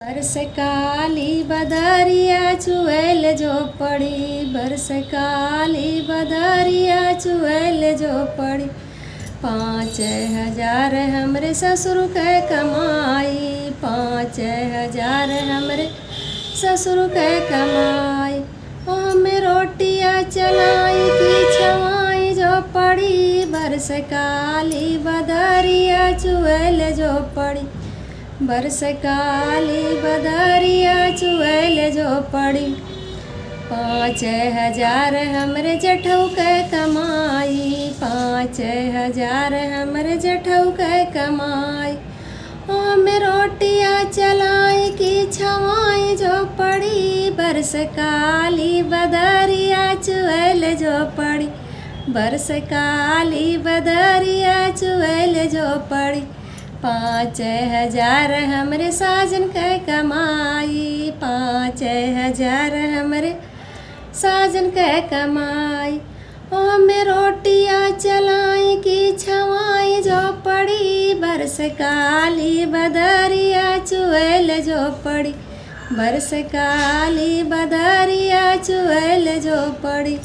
बरस काली बदरिया चुएल जो पड़ी, बरस काली बदरिया चुएल जो पड़ी। 5,000 हमरे ससुर के कमाई, 5,000 हमरे ससुर के कमाई। हमें रोटियाँ चलाई की छवाई जो पड़ी, बरस काली बदरिया चुएल जो पड़ी। बरस काली बदरिया चुएल जो पड़ी। 5,000 हमरे जठऊ के कमाई, 5,000 हमरे जठऊ के कमाई। हमें रोटियाँ चलाई की छवाई जो पड़ी, बरस काली बदरिया चुएल जो पड़ी। बरस काली बदरिया चुएल जो पड़ी। 5,000 हमरे साजन के कमाई, 5,000 हमरे साजन के कमाई। हमें रोटियाँ चलाई की छवाई जो पड़ी, बरस काली बदरिया चुएल जो पड़ी। बरस काली बदरिया चुएल जो पड़ी।